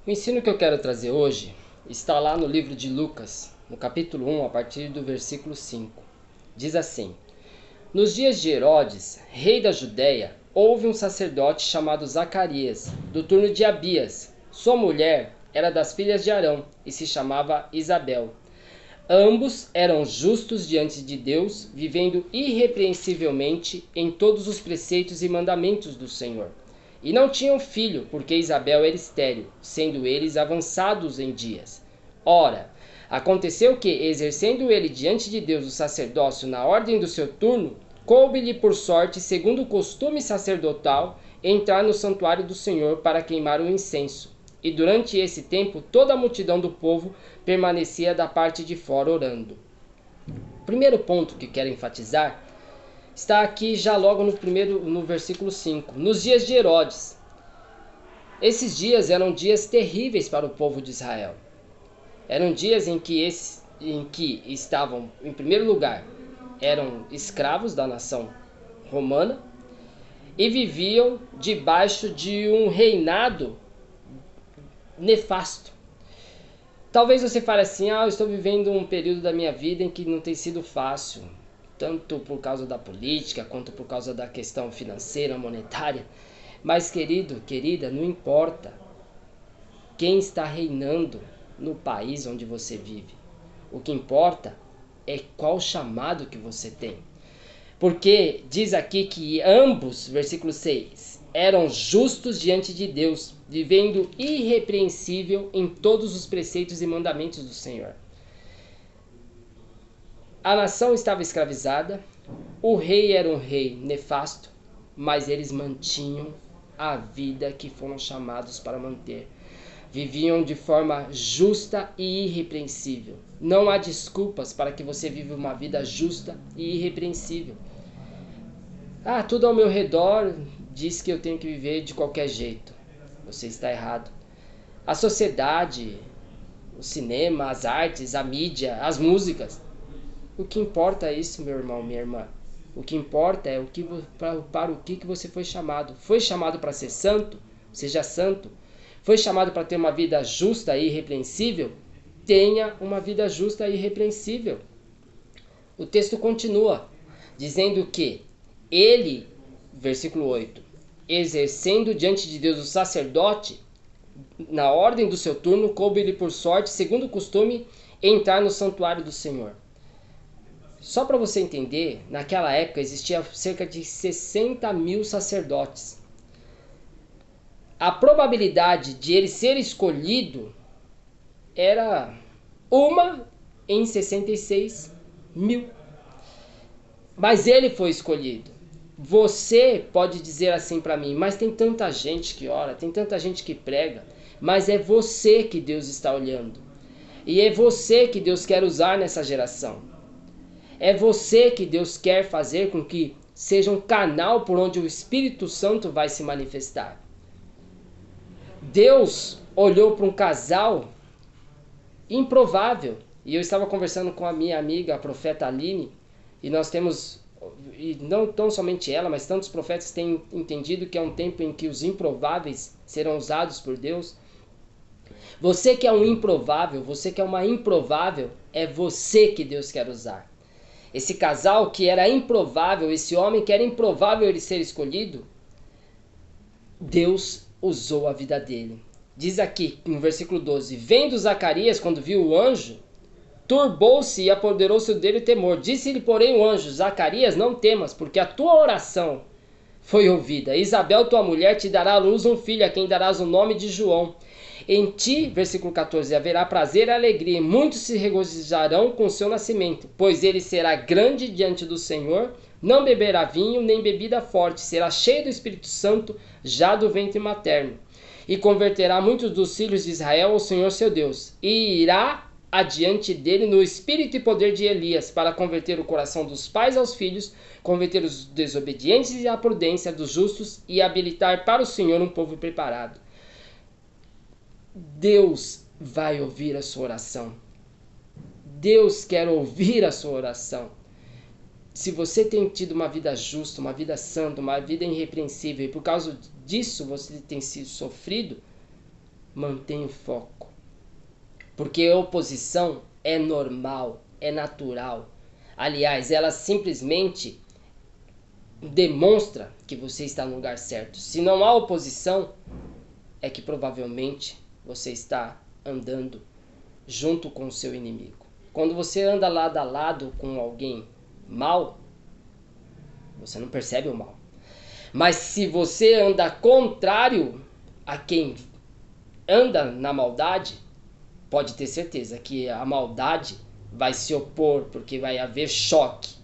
O ensino que eu quero trazer hoje está lá no livro de Lucas, no capítulo 1, a partir do versículo 5. Diz assim: Nos dias de Herodes, rei da Judéia, houve um sacerdote chamado Zacarias, do turno de Abias. Sua mulher era das filhas de Arão e se chamava Isabel. Ambos eram justos diante de Deus, vivendo irrepreensivelmente em todos os preceitos e mandamentos do Senhor. E não tinham filho, porque Isabel era estéril, sendo eles avançados em dias. Ora, aconteceu que, exercendo ele diante de Deus o sacerdócio na ordem do seu turno, coube-lhe por sorte, segundo o costume sacerdotal, entrar no santuário do Senhor para queimar o incenso. E durante esse tempo toda a multidão do povo permanecia da parte de fora orando. O primeiro ponto que quero enfatizar está aqui já logo no versículo 5. Nos dias de Herodes. Esses dias eram dias terríveis para o povo de Israel. Eram dias em que estavam, em primeiro lugar, eram escravos da nação romana e viviam debaixo de um reinado nefasto. Talvez você fale assim: eu estou vivendo um período da minha vida em que não tem sido fácil, tanto por causa da política, quanto por causa da questão financeira, monetária. Mas, querido, querida, não importa quem está reinando no país onde você vive. O que importa é qual chamado que você tem. Porque diz aqui que ambos, versículo 6, eram justos diante de Deus, vivendo irrepreensível em todos os preceitos e mandamentos do Senhor. A nação estava escravizada, o rei era um rei nefasto, mas eles mantinham a vida que foram chamados para manter. Viviam de forma justa e irrepreensível. Não há desculpas para que você viva uma vida justa e irrepreensível. Tudo ao meu redor diz que eu tenho que viver de qualquer jeito. Você está errado. A sociedade, o cinema, as artes, a mídia, as músicas. O que importa é isso, meu irmão, minha irmã. O que importa é para o que você foi chamado. Foi chamado para ser santo? Seja santo. Foi chamado para ter uma vida justa e irrepreensível? Tenha uma vida justa e irrepreensível. O texto continua dizendo que ele, versículo 8, exercendo diante de Deus o sacerdote, na ordem do seu turno, coube-lhe por sorte, segundo o costume, entrar no santuário do Senhor. Só para você entender, naquela época existia cerca de 60 mil sacerdotes. A probabilidade de ele ser escolhido era 1 em 66 mil. Mas ele foi escolhido. Você pode dizer assim para mim: mas tem tanta gente que ora, tem tanta gente que prega, mas é você que Deus está olhando. E é você que Deus quer usar nessa geração. É você que Deus quer fazer com que seja um canal por onde o Espírito Santo vai se manifestar. Deus olhou para um casal improvável. E eu estava conversando com a minha amiga, a profeta Aline, e nós temos, e não tão somente ela, mas tantos profetas têm entendido que é um tempo em que os improváveis serão usados por Deus. Você que é um improvável, você que é uma improvável, é você que Deus quer usar. Esse casal que era improvável, esse homem que era improvável ele ser escolhido, Deus usou a vida dele. Diz aqui no versículo 12: Vendo Zacarias, quando viu o anjo, turbou-se e apoderou-se dele o temor. Disse-lhe, porém, o anjo: Zacarias, não temas, porque a tua oração foi ouvida. Isabel, tua mulher, te dará à luz um filho, a quem darás o nome de João. Em ti, versículo 14, haverá prazer e alegria, e muitos se regozijarão com o seu nascimento, pois ele será grande diante do Senhor, não beberá vinho nem bebida forte, será cheio do Espírito Santo já do ventre materno, e converterá muitos dos filhos de Israel ao Senhor seu Deus, e irá adiante dele no espírito e poder de Elias, para converter o coração dos pais aos filhos, converter os desobedientes à prudência dos justos, e habilitar para o Senhor um povo preparado. Deus vai ouvir a sua oração. Deus quer ouvir a sua oração. Se você tem tido uma vida justa, uma vida santa, uma vida irrepreensível, e por causa disso você tem sido sofrido, mantenha o foco. Porque a oposição é normal, é natural. Aliás, ela simplesmente demonstra que você está no lugar certo. Se não há oposição, é que provavelmente você está andando junto com o seu inimigo. Quando você anda lado a lado com alguém mal, você não percebe o mal. Mas se você anda contrário a quem anda na maldade, pode ter certeza que a maldade vai se opor, porque vai haver choque.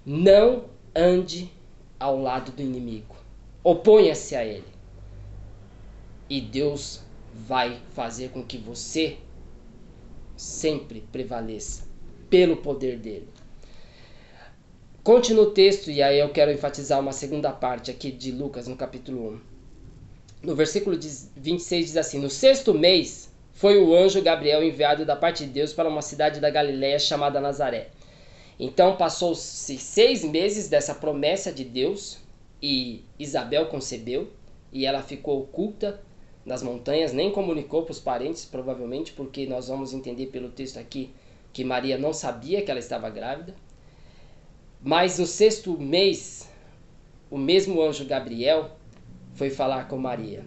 Não ande ao lado do inimigo. Oponha-se a ele. E Deus vai fazer com que você sempre prevaleça pelo poder dele. Continua o texto, e aí eu quero enfatizar uma segunda parte aqui de Lucas, no capítulo 1. No versículo 26 diz assim: no 6º mês foi o anjo Gabriel enviado da parte de Deus para uma cidade da Galiléia chamada Nazaré. Então passou-se 6 meses dessa promessa de Deus, e Isabel concebeu, e ela ficou oculta nas montanhas, nem comunicou para os parentes, provavelmente, porque nós vamos entender pelo texto aqui que Maria não sabia que ela estava grávida. Mas no 6º mês, o mesmo anjo Gabriel foi falar com Maria.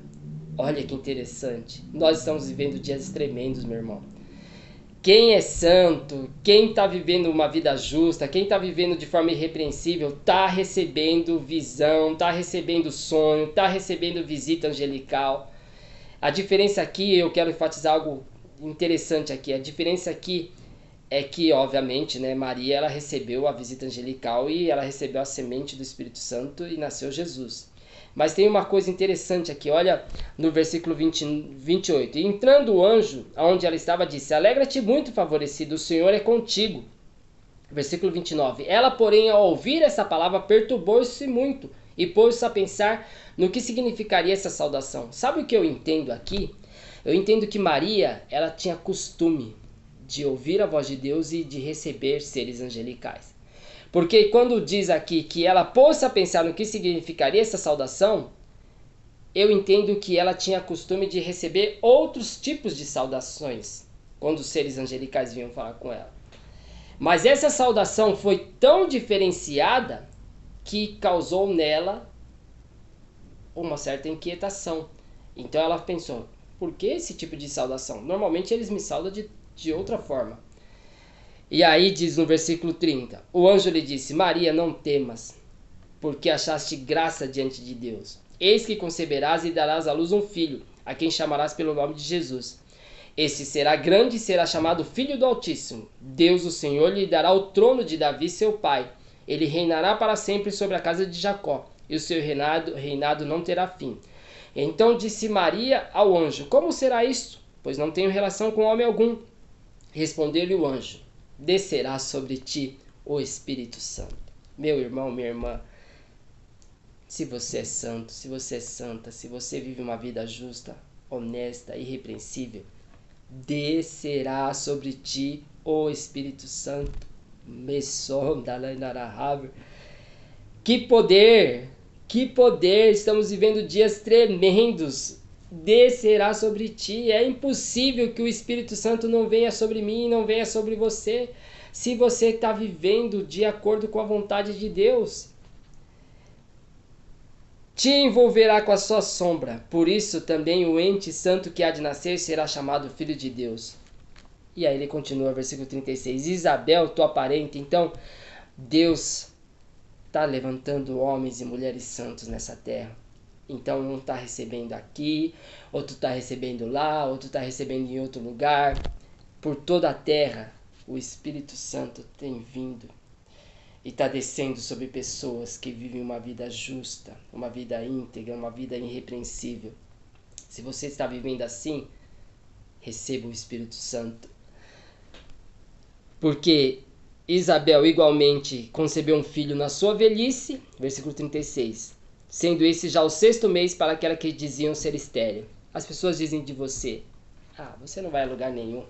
Olha que interessante. Nós estamos vivendo dias tremendos, meu irmão. Quem é santo, quem está vivendo uma vida justa, quem está vivendo de forma irrepreensível, está recebendo visão, está recebendo sonho, está recebendo visita angelical. A diferença aqui, eu quero enfatizar algo interessante aqui. A diferença aqui é que, obviamente, né, Maria ela recebeu a visita angelical e ela recebeu a semente do Espírito Santo e nasceu Jesus. Mas tem uma coisa interessante aqui, olha no versículo 28. E entrando o anjo, aonde ela estava, disse: alegra-te muito, favorecido, o Senhor é contigo. Versículo 29. Ela, porém, ao ouvir essa palavra, perturbou-se muito e pôs-se a pensar no que significaria essa saudação. Sabe o que eu entendo aqui? Eu entendo que Maria, ela tinha costume de ouvir a voz de Deus e de receber seres angelicais. Porque quando diz aqui que ela pôs-se a pensar no que significaria essa saudação, eu entendo que ela tinha costume de receber outros tipos de saudações quando os seres angelicais vinham falar com ela. Mas essa saudação foi tão diferenciada que causou nela uma certa inquietação. Então ela pensou, por que esse tipo de saudação? Normalmente eles me saudam de outra forma. E aí diz no versículo 30, o anjo lhe disse: Maria, não temas, porque achaste graça diante de Deus. Eis que conceberás e darás à luz um filho, a quem chamarás pelo nome de Jesus. Este será grande e será chamado Filho do Altíssimo. Deus, o Senhor, lhe dará o trono de Davi, seu pai. Ele reinará para sempre sobre a casa de Jacó, e o seu reinado não terá fim. Então disse Maria ao anjo: como será isto? Pois não tenho relação com homem algum. Respondeu-lhe o anjo: descerá sobre ti o Espírito Santo. Meu irmão, minha irmã, se você é santo, se você é santa, se você vive uma vida justa, honesta, irrepreensível, descerá sobre ti o Espírito Santo. Que poder! Que poder! Estamos vivendo dias tremendos. Descerá sobre ti. É impossível que o Espírito Santo não venha sobre mim e não venha sobre você, se você está vivendo de acordo com a vontade de Deus. Te envolverá com a sua sombra, por isso também o ente santo que há de nascer será chamado Filho de Deus. E aí ele continua, versículo 36, Isabel, tua parente. Então Deus está levantando homens e mulheres santos nessa terra. Então um está recebendo aqui, outro está recebendo lá, outro está recebendo em outro lugar. Por toda a terra o Espírito Santo tem vindo e está descendo sobre pessoas que vivem uma vida justa, uma vida íntegra, uma vida irrepreensível. Se você está vivendo assim, receba o Espírito Santo. Porque Isabel igualmente concebeu um filho na sua velhice, versículo 36, sendo esse já o 6º mês para aquela que diziam ser estéril. As pessoas dizem de você: você não vai a lugar nenhum.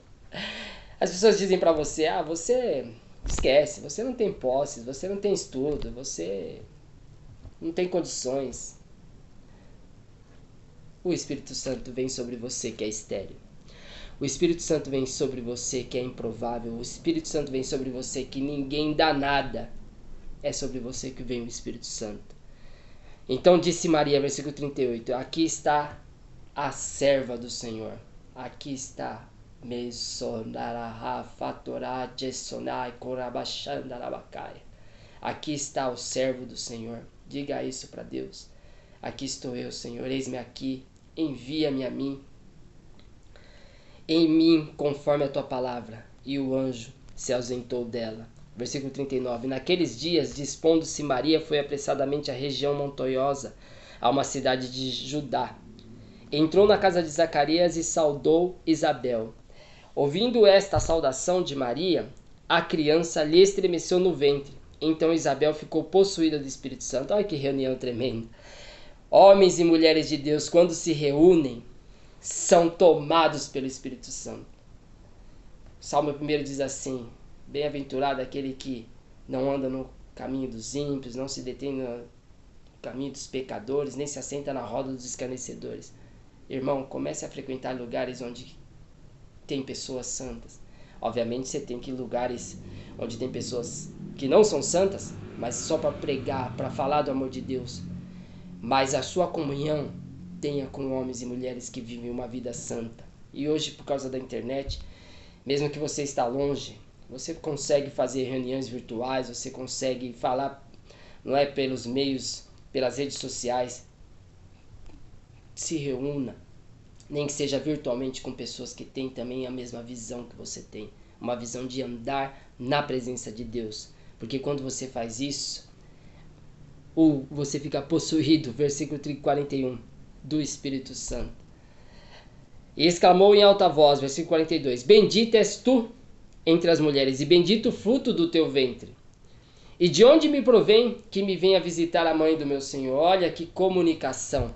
As pessoas dizem para você: você esquece, você não tem posses, você não tem estudo, você não tem condições. O Espírito Santo vem sobre você que é estéril. O Espírito Santo vem sobre você que é improvável. O Espírito Santo vem sobre você que ninguém dá nada. É sobre você que vem o Espírito Santo. Então disse Maria, versículo 38, aqui está a serva do Senhor. Aqui está. Aqui está o servo do Senhor. Diga isso para Deus. Aqui estou eu, Senhor. Eis-me aqui. Envia-me a mim. Em mim, conforme a tua palavra. E o anjo se ausentou dela. Versículo 39. Naqueles dias, dispondo-se Maria, foi apressadamente à região montanhosa, a uma cidade de Judá. Entrou na casa de Zacarias e saudou Isabel. Ouvindo esta saudação de Maria, a criança lhe estremeceu no ventre. Então Isabel ficou possuída do Espírito Santo. Olha que reunião tremenda. Homens e mulheres de Deus, quando se reúnem, são tomados pelo Espírito Santo. Salmo 1 diz assim: bem-aventurado aquele que não anda no caminho dos ímpios, não se detém no caminho dos pecadores, nem se assenta na roda dos escarnecedores. Irmão, comece a frequentar lugares onde tem pessoas santas. Obviamente você tem que ir em lugares onde tem pessoas que não são santas, mas só para pregar, para falar do amor de Deus. Mas a sua comunhão tenha com homens e mulheres que vivem uma vida santa. E hoje, por causa da internet, mesmo que você está longe, você consegue fazer reuniões virtuais, você consegue falar, não é pelos meios, pelas redes sociais. Se reúna, nem que seja virtualmente, com pessoas que têm também a mesma visão que você tem. Uma visão de andar na presença de Deus. Porque quando você faz isso, você fica possuído, versículo 41, do Espírito Santo. E exclamou em alta voz, versículo 42, bendita és tu entre as mulheres, e bendito o fruto do teu ventre. E de onde me provém que me venha visitar a mãe do meu Senhor? Olha que comunicação.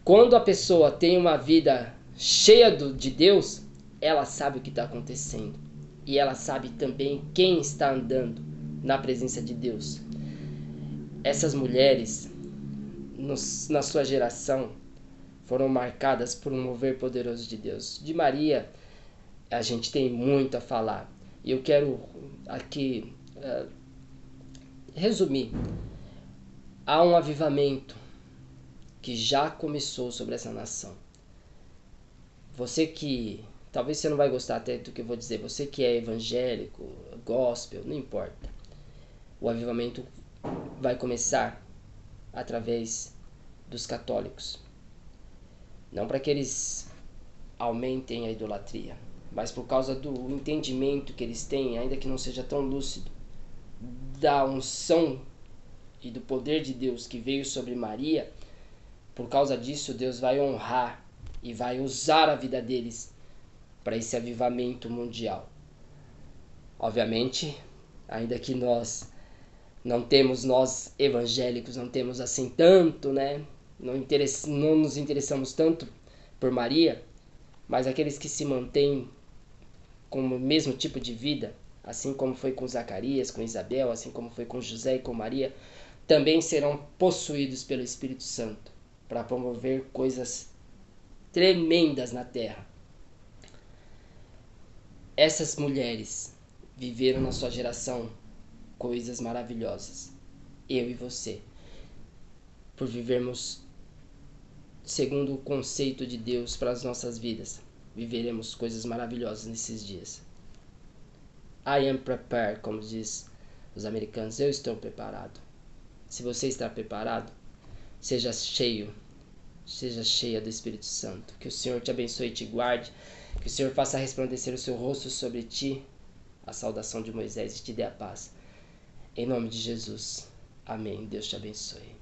Quando a pessoa tem uma vida cheia de Deus, ela sabe o que está acontecendo. E ela sabe também quem está andando na presença de Deus. Essas mulheres, na sua geração, foram marcadas por um mover poderoso de Deus. De Maria, a gente tem muito a falar. E eu quero aqui resumir. Há um avivamento que já começou sobre essa nação. Você que, talvez você não vai gostar até do que eu vou dizer, você que é evangélico, gospel, não importa. O avivamento vai começar através dos católicos. Não para que eles aumentem a idolatria, mas por causa do entendimento que eles têm, ainda que não seja tão lúcido, da unção e do poder de Deus que veio sobre Maria. Por causa disso, Deus vai honrar e vai usar a vida deles para esse avivamento mundial. Obviamente, ainda que nós evangélicos não temos assim tanto, né? Não nos interessamos tanto por Maria, mas aqueles que se mantêm com o mesmo tipo de vida, assim como foi com Zacarias, com Isabel, assim como foi com José e com Maria, também serão possuídos pelo Espírito Santo para promover coisas tremendas na terra. Essas mulheres viveram na sua geração coisas maravilhosas. Eu e você, por vivermos segundo o conceito de Deus para as nossas vidas, viveremos coisas maravilhosas nesses dias. I am prepared, como diz os americanos. Eu estou preparado. Se você está preparado, seja cheia do Espírito Santo. Que o Senhor te abençoe e te guarde. Que o Senhor faça resplandecer o seu rosto sobre ti, a saudação de Moisés, e te dê a paz. Em nome de Jesus. Amém. Deus te abençoe.